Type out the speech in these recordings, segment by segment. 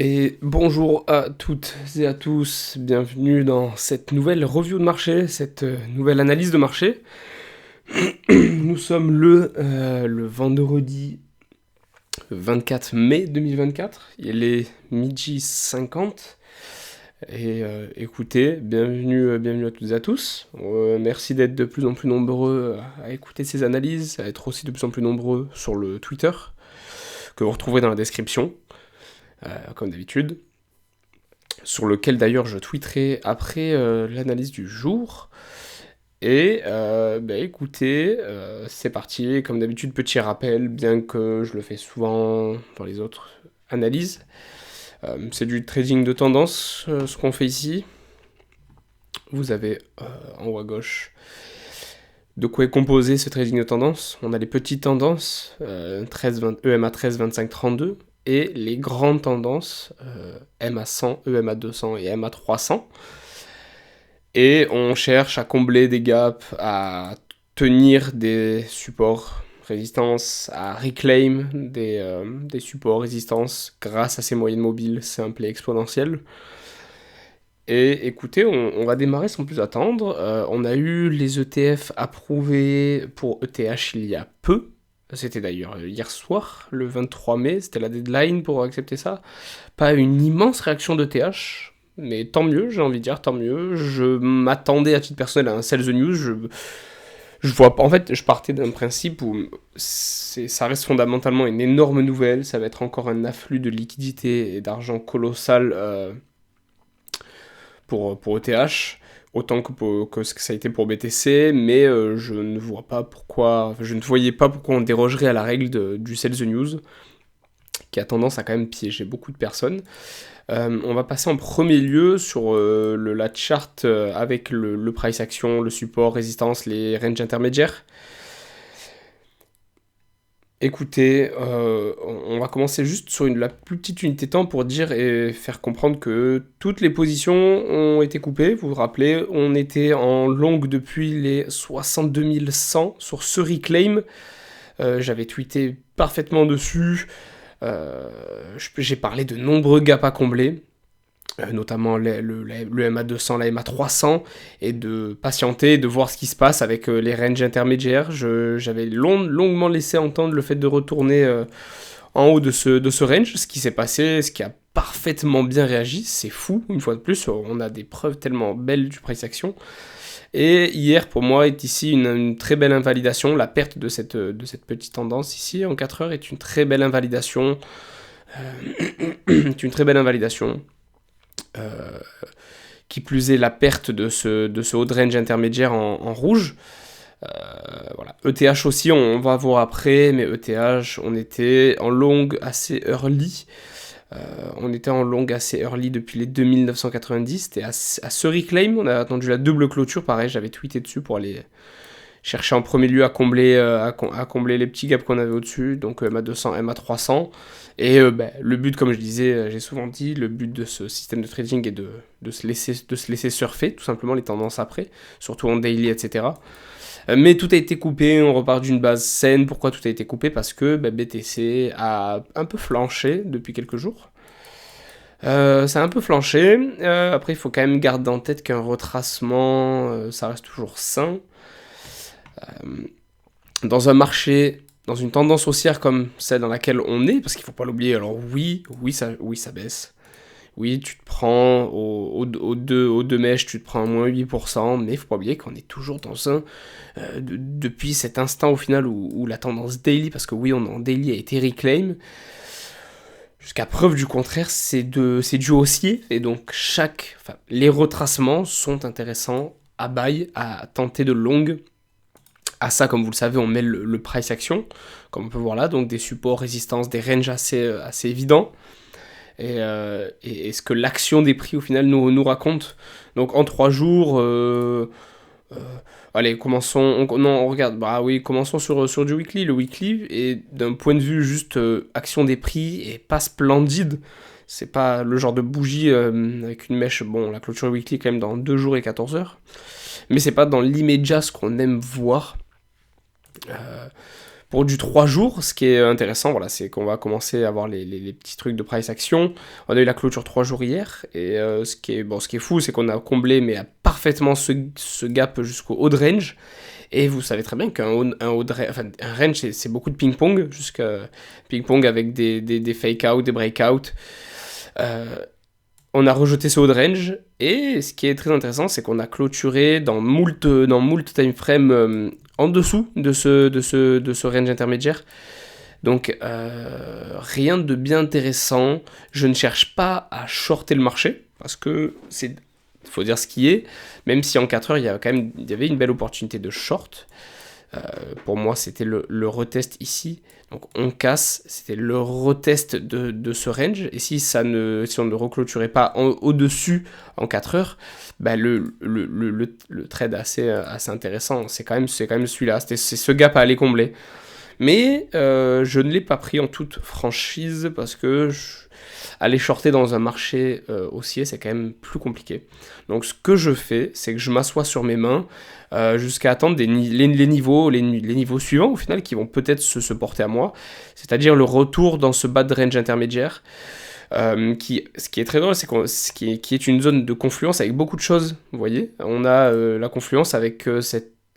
Et bonjour à toutes et à tous, bienvenue dans cette nouvelle review de marché, cette nouvelle analyse de marché. Nous sommes le vendredi 24 mai 2024, il est midi 50. Et écoutez, bienvenue à toutes et à tous. Merci d'être de plus en plus nombreux à écouter ces analyses, à être aussi de plus en plus nombreux sur le Twitter, que vous retrouverez dans la description, comme d'habitude, sur lequel d'ailleurs je tweeterai après l'analyse du jour. Et écoutez, c'est parti, comme d'habitude, petit rappel, bien que je le fais souvent dans les autres analyses. C'est du trading de tendance, ce qu'on fait ici. Vous avez en haut à gauche de quoi est composé ce trading de tendance. On a les petites tendances, 13, 20, EMA 13, 25, 32, et les grandes tendances, MA 100, EMA 200 et MA 300. Et on cherche à combler des gaps, à tenir des supports résistance, à reclaim des supports résistance grâce à ces moyennes mobiles simples et exponentielles. Et écoutez, on va démarrer sans plus attendre. On a eu les ETF approuvés pour ETH il y a peu. C'était d'ailleurs hier soir, le 23 mai, c'était la deadline pour accepter ça. Pas une immense réaction d'ETH, mais tant mieux, j'ai envie de dire, tant mieux. Je m'attendais à titre personnel à un sell the news. Je vois pas. En fait, je partais d'un principe où ça reste fondamentalement une énorme nouvelle. Ça va être encore un afflux de liquidités et d'argent colossal pour ETH, autant que ce que ça a été pour BTC, mais je ne vois pas pourquoi, je ne voyais pas pourquoi on dérogerait à la règle du sell the news, qui a tendance à quand même piéger beaucoup de personnes. On va passer en premier lieu sur la chart avec le price action, le support, résistance, les ranges intermédiaires. Écoutez, on va commencer juste sur la plus petite unité temps pour dire et faire comprendre que toutes les positions ont été coupées. Vous vous rappelez, on était en longue depuis les 62 100 sur ce reclaim. J'avais tweeté parfaitement dessus. J'ai parlé de nombreux gaps à combler, notamment le MA200, la MA300, et de patienter, de voir ce qui se passe avec les ranges intermédiaires. J'avais longuement laissé entendre le fait de retourner en haut de ce range, ce qui s'est passé, ce qui a parfaitement bien réagi, c'est fou, une fois de plus, on a des preuves tellement belles du price action. Et hier, pour moi, est ici une très belle invalidation. La perte de cette petite tendance ici en 4 heures est une très belle invalidation. Est une très belle invalidation. Qui plus est la perte de ce haut de range intermédiaire en rouge. Voilà. ETH aussi, on va voir après, mais ETH, on était en longue assez early. On était en longue assez early depuis les 2990. C'était à ce reclaim, on a attendu la double clôture. Pareil, j'avais tweeté dessus pour aller chercher en premier lieu à combler les petits gaps qu'on avait au-dessus, donc MA200, MA300. Et le but, comme je disais, j'ai souvent dit, le but de ce système de trading est de se laisser surfer, tout simplement, les tendances après, surtout en daily, etc. Mais tout a été coupé, on repart d'une base saine. Pourquoi tout a été coupé? Parce que BTC a un peu flanché depuis quelques jours. Ça a un peu flanché. Après, il faut quand même garder en tête qu'un retracement, ça reste toujours sain. Dans un marché, dans une tendance haussière comme celle dans laquelle on est, parce qu'il ne faut pas l'oublier, alors oui, ça baisse. Oui, tu te prends aux deux mèches, tu te prends à moins 8%, mais il ne faut pas oublier qu'on est toujours dans depuis cet instant au final où la tendance daily, parce que oui, on en daily a été reclaim, jusqu'à preuve du contraire, c'est du haussier, et donc les retracements sont intéressants à buy, à tenter de long. À ça, comme vous le savez, on met le price action, comme on peut voir là, donc des supports, résistances, des ranges assez évidents. Et ce que l'action des prix au final nous raconte. Donc en 3 jours, allez, commençons, on regarde, commençons sur du weekly. Le weekly est d'un point de vue juste action des prix et pas splendide. C'est pas le genre de bougie avec une mèche, bon, la clôture weekly est quand même dans 2 jours et 14 heures. Mais c'est pas dans l'immédiat ce qu'on aime voir. Pour du 3 jours, ce qui est intéressant, voilà, c'est qu'on va commencer à avoir les petits trucs de price action. On a eu la clôture 3 jours hier, et ce qui est fou, c'est qu'on a comblé mais parfaitement ce gap jusqu'au haut de range. Et vous savez très bien un range, c'est beaucoup de ping-pong, jusqu'à ping-pong avec des fake-out, des break-out. On a rejeté ce haut de range, et ce qui est très intéressant, c'est qu'on a clôturé dans moult time frame en dessous de ce range intermédiaire. Donc rien de bien intéressant. Je ne cherche pas à shorter le marché, parce que faut dire ce qui est, même si en 4 heures il y avait une belle opportunité de short. Pour moi, c'était le retest ici. Donc on casse, c'était le retest de ce range. Et si on ne reclôturait pas au-dessus en 4 heures, bah le trade assez intéressant. C'est quand même celui-là. C'est ce gap à aller combler. Mais je ne l'ai pas pris en toute franchise parce que aller shorter dans un marché haussier, c'est quand même plus compliqué. Donc ce que je fais, c'est que je m'assois sur mes mains jusqu'à attendre les niveaux suivants au final qui vont peut-être se porter à moi, c'est-à-dire le retour dans ce bas de range intermédiaire. Ce qui est très drôle, c'est qui est une zone de confluence avec beaucoup de choses. Vous voyez, on a la confluence avec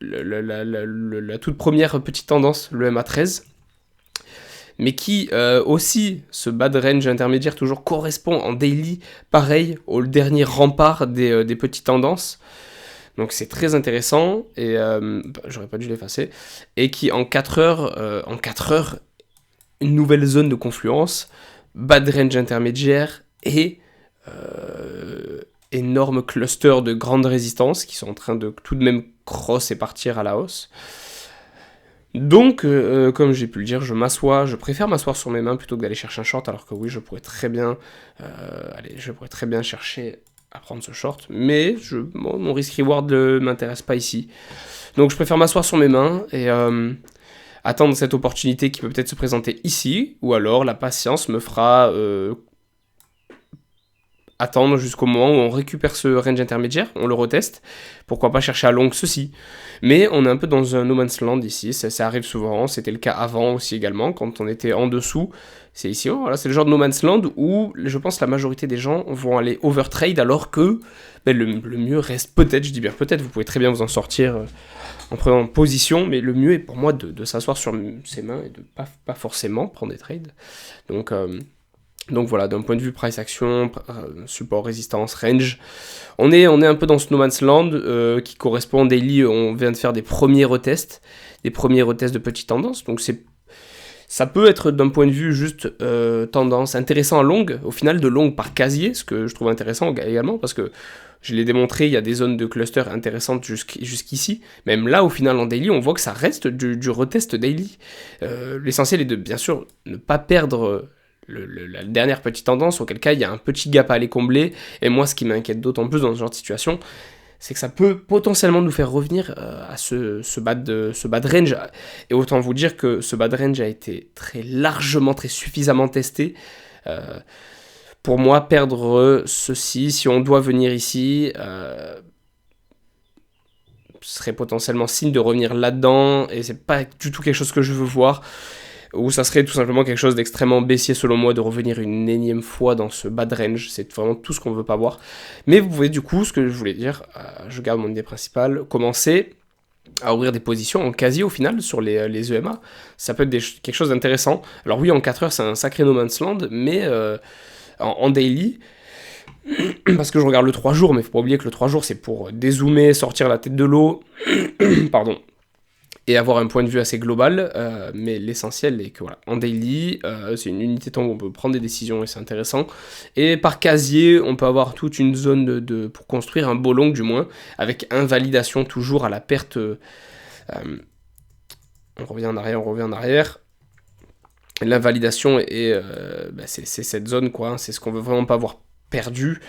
la toute première petite tendance, le MA13, mais qui aussi, ce bas de range intermédiaire toujours correspond en daily, pareil, au dernier rempart des petites tendances. Donc c'est très intéressant, et j'aurais pas dû l'effacer, et qui en 4 heures, une nouvelle zone de confluence, bas de range intermédiaire, et énorme cluster de grandes résistances qui sont en train de tout de même cross et partir à la hausse. Donc, comme j'ai pu le dire, je préfère m'asseoir sur mes mains plutôt que d'aller chercher un short, alors que oui, je pourrais très bien chercher à prendre ce short, mais mon risk-reward ne m'intéresse pas ici. Donc je préfère m'asseoir sur mes mains et attendre cette opportunité qui peut peut-être se présenter ici, ou alors la patience me fera attendre jusqu'au moment où on récupère ce range intermédiaire, on le reteste, pourquoi pas chercher à long ceci. Mais on est un peu dans un no man's land ici, ça arrive souvent, c'était le cas avant aussi également, quand on était en dessous, c'est ici, voilà, c'est le genre de no man's land où je pense la majorité des gens vont aller overtrade, alors que le mieux reste peut-être, je dis bien peut-être, vous pouvez très bien vous en sortir en prenant position, mais le mieux est pour moi de s'asseoir sur ses mains et de pas forcément prendre des trades. Donc voilà, d'un point de vue price action, support, résistance, range, on est un peu dans ce no man's land qui correspond daily. On vient de faire des premiers retests de petites tendances, donc ça peut être d'un point de vue juste tendance intéressant à longue, au final de longue par casier, ce que je trouve intéressant également, parce que je l'ai démontré, il y a des zones de cluster intéressantes jusqu'ici. Même là, au final, en daily, on voit que ça reste du retest daily. L'essentiel est de, bien sûr, ne pas perdre la dernière petite tendance, auquel cas il y a un petit gap à aller combler. Et moi, ce qui m'inquiète d'autant plus dans ce genre de situation, c'est que ça peut potentiellement nous faire revenir à ce bas de range. Et autant vous dire que ce bas de range a été très suffisamment testé. Pour moi, perdre ceci, si on doit venir ici, serait potentiellement signe de revenir là-dedans, et c'est pas du tout quelque chose que je veux voir. Ou ça serait tout simplement quelque chose d'extrêmement baissier selon moi, de revenir une énième fois dans ce bas de range, c'est vraiment tout ce qu'on veut pas voir. Mais vous pouvez du coup, ce que je voulais dire, je garde mon idée principale, commencer à ouvrir des positions en quasi au final sur les EMA, ça peut être quelque chose d'intéressant. Alors oui, en 4 heures c'est un sacré no man's land, mais en daily, parce que je regarde le 3 jours, mais faut pas oublier que le 3 jours c'est pour dézoomer, sortir la tête de l'eau, pardon, et avoir un point de vue assez global, mais l'essentiel est que voilà, en daily, c'est une unité de temps où on peut prendre des décisions et c'est intéressant, et par casier, on peut avoir toute une zone pour construire un beau long du moins, avec invalidation toujours à la perte, on revient en arrière, l'invalidation est, c'est cette zone quoi, c'est ce qu'on veut vraiment pas avoir perdu.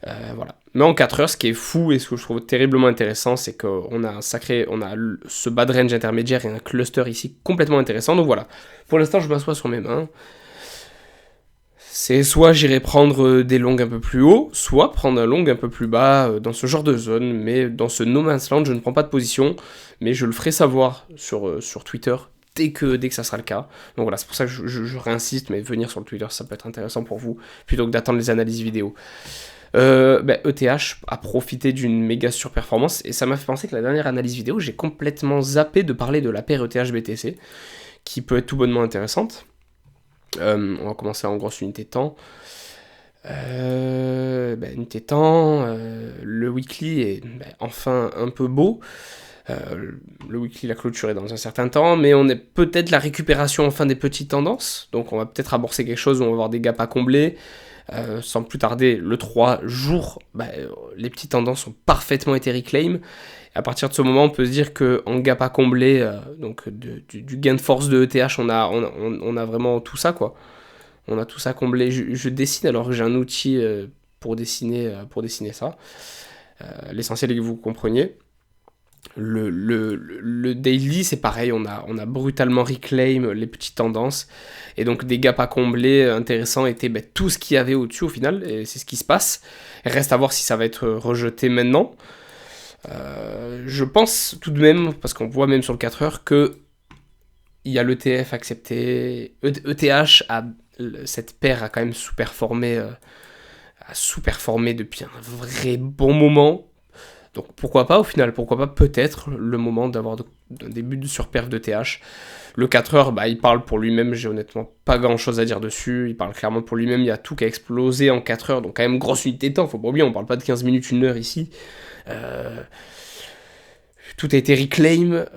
Voilà. Mais en 4 heures, ce qui est fou et ce que je trouve terriblement intéressant, c'est qu'on a ce bas de range intermédiaire et un cluster ici complètement intéressant. Donc voilà, pour l'instant je m'assois sur mes mains. C'est soit j'irai prendre des longs un peu plus haut, soit prendre un long un peu plus bas dans ce genre de zone. Mais dans ce no man's land, je ne prends pas de position, mais je le ferai savoir sur Twitter dès que ça sera le cas. Donc voilà, c'est pour ça que je réinsiste, mais venir sur le Twitter, ça peut être intéressant pour vous, plutôt que d'attendre les analyses vidéo. ETH a profité d'une méga surperformance, et ça m'a fait penser que la dernière analyse vidéo, j'ai complètement zappé de parler de la paire ETH-BTC, qui peut être tout bonnement intéressante. On va commencer en grosse unité de temps. Unité de temps, le weekly est enfin un peu beau. Le weekly l'a clôturé dans un certain temps, mais on est peut-être la récupération enfin des petites tendances, donc on va peut-être amorcer quelque chose où on va avoir des gaps à combler. Sans plus tarder, le 3 jours, les petites tendances ont parfaitement été reclaim. À partir de ce moment, on peut se dire qu'en gap à combler, donc du gain de force de ETH, on a vraiment tout ça, quoi. On a tout ça comblé. Je dessine alors que j'ai un outil pour dessiner ça. L'essentiel est que vous compreniez. Le daily, c'est pareil, on a brutalement reclaim les petites tendances, et donc des gaps à combler intéressants étaient tout ce qu'il y avait au-dessus au final, et c'est ce qui se passe. Reste à voir si ça va être rejeté maintenant. Je pense tout de même, parce qu'on voit même sur le 4 heures, que il y a l'ETF accepté, ETH, cette paire a quand même sous-performé depuis un vrai bon moment. Donc pourquoi pas au final, pourquoi pas peut-être le moment d'avoir un début de surperf de TH. Le 4 heures, il parle pour lui-même, j'ai honnêtement pas grand chose à dire dessus, il parle clairement pour lui-même, il y a tout qui a explosé en 4 heures, donc quand même grosse unité de temps, faut pas oublier, on parle pas de 15 minutes, 1 heure ici. Tout a été reclaim,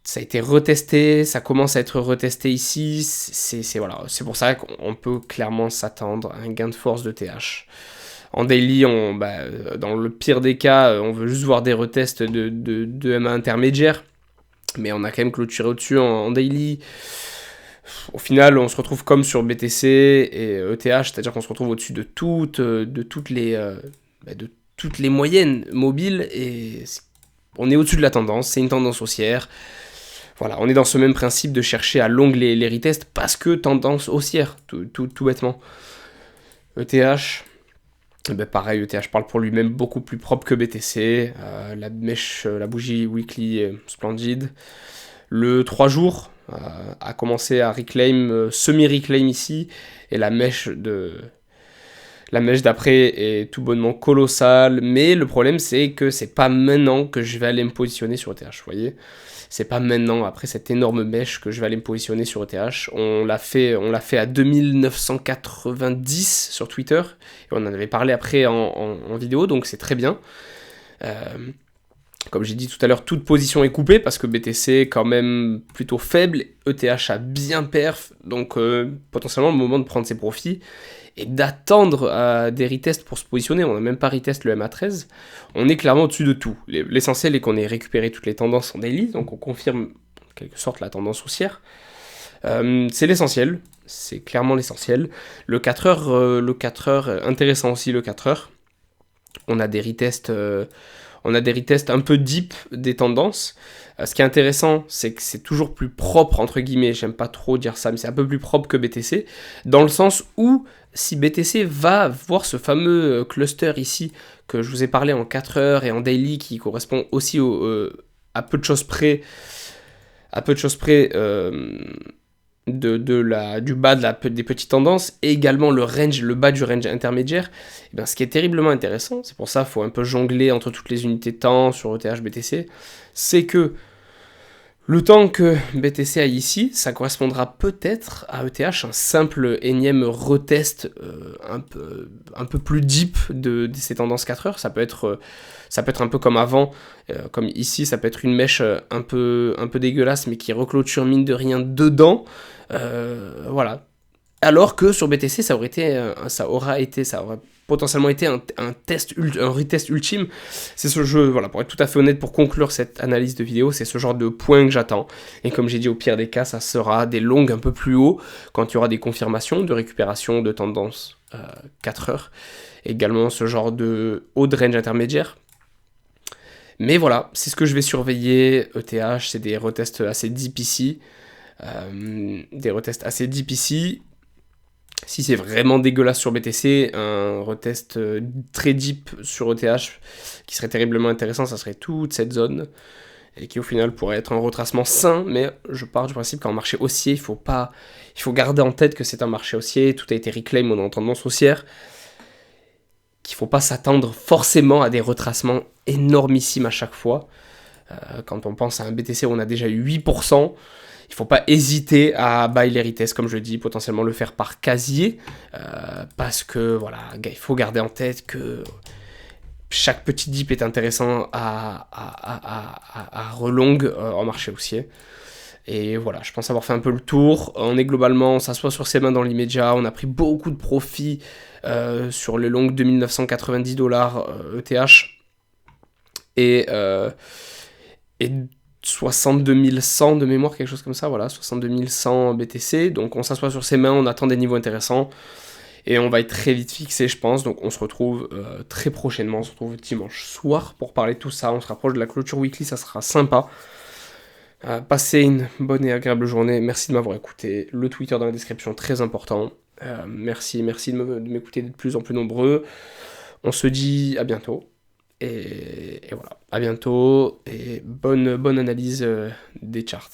ça a été retesté, ça commence à être retesté ici, c'est pour ça qu'on peut clairement s'attendre à un gain de force de TH. En daily, dans le pire des cas, on veut juste voir des retests de MA intermédiaire, mais on a quand même clôturé au-dessus en daily. Au final, on se retrouve comme sur BTC et ETH, c'est-à-dire qu'on se retrouve au-dessus de toutes les moyennes mobiles, et on est au-desdessus de la tendance, c'est une tendance haussière. Voilà, on est dans ce même principe de chercher à longue les retests parce que tendance haussière, tout bêtement. ETH... pareil, ETH parle pour lui-même, beaucoup plus propre que BTC. La mèche, la bougie weekly est splendide. Le 3 jours a commencé à reclaim, semi-reclaim ici. Et la mèche d'après est tout bonnement colossale. Mais le problème, c'est que c'est pas maintenant que je vais aller me positionner sur ETH. Vous voyez ? C'est pas maintenant, après cette énorme mèche, que je vais aller me positionner sur ETH. On l'a fait à 2990 sur Twitter, et on en avait parlé après en vidéo, donc c'est très bien. Comme j'ai dit tout à l'heure, toute position est coupée, parce que BTC est quand même plutôt faible, ETH a bien perf, donc potentiellement le moment de prendre ses profits, et d'attendre des retests pour se positionner. On n'a même pas retest le MA13, on est clairement au-dessus de tout. L'essentiel est qu'on ait récupéré toutes les tendances en daily, donc on confirme en quelque sorte la tendance haussière. C'est l'essentiel, c'est clairement l'essentiel. Le 4 heures, intéressant aussi le 4 heures. On a des retests un peu deep des tendances. Ce qui est intéressant, c'est que c'est toujours plus propre, entre guillemets, j'aime pas trop dire ça, mais c'est un peu plus propre que BTC, dans le sens où, si BTC va voir ce fameux cluster ici, que je vous ai parlé en 4 heures et en daily, qui correspond aussi à peu de choses près, du bas des petites tendances, et également le bas du range intermédiaire, et ce qui est terriblement intéressant, c'est pour ça qu'il faut un peu jongler entre toutes les unités de temps sur ETH, BTC, c'est que le temps que BTC aille ici, ça correspondra peut-être à ETH, un simple énième retest un peu plus deep de ces tendances 4 heures. Ça peut être un peu comme avant, comme ici, ça peut être une mèche un peu dégueulasse, mais qui reclôture mine de rien dedans. Voilà. Alors que sur BTC, ça aurait potentiellement été un retest ultime. C'est ce jeu, voilà, pour être tout à fait honnête, pour conclure cette analyse de vidéo, c'est ce genre de point que j'attends. Et comme j'ai dit, au pire des cas, ça sera des longues un peu plus haut, quand il y aura des confirmations de récupération de tendance 4 heures. Également ce genre de haut de range intermédiaire. Mais voilà, c'est ce que je vais surveiller. ETH, c'est des retests assez deep ici. Si c'est vraiment dégueulasse sur BTC, un retest très deep sur ETH qui serait terriblement intéressant, ça serait toute cette zone. et qui au final pourrait être un retracement sain, mais je pars du principe qu'en marché haussier, il faut garder en tête que c'est un marché haussier, tout a été reclaim, on est en tendance haussière, qu'il ne faut pas s'attendre forcément à des retracements énormissimes à chaque fois. Quand on pense à un BTC où on a déjà eu 8%, il ne faut pas hésiter à buy les retest, comme je dis, potentiellement le faire par casier, parce que voilà, il faut garder en tête que chaque petit dip est intéressant à relong en marché haussier. Et voilà, je pense avoir fait un peu le tour. On est globalement, on s'assoit sur ses mains dans l'immédiat. On a pris beaucoup de profits sur les longues 2990 dollars ETH et 62 100 de mémoire, quelque chose comme ça. Voilà, 62 100 BTC. Donc on s'assoit sur ses mains, on attend des niveaux intéressants. Et on va être très vite fixé, je pense. Donc on se retrouve très prochainement. On se retrouve dimanche soir pour parler de tout ça. On se rapproche de la clôture weekly, ça sera sympa. Passez une bonne et agréable journée. Merci de m'avoir écouté. Le Twitter dans la description, très important. Merci de m'écouter de plus en plus nombreux. On se dit à bientôt. Et voilà, à bientôt. Et bonne analyse des charts.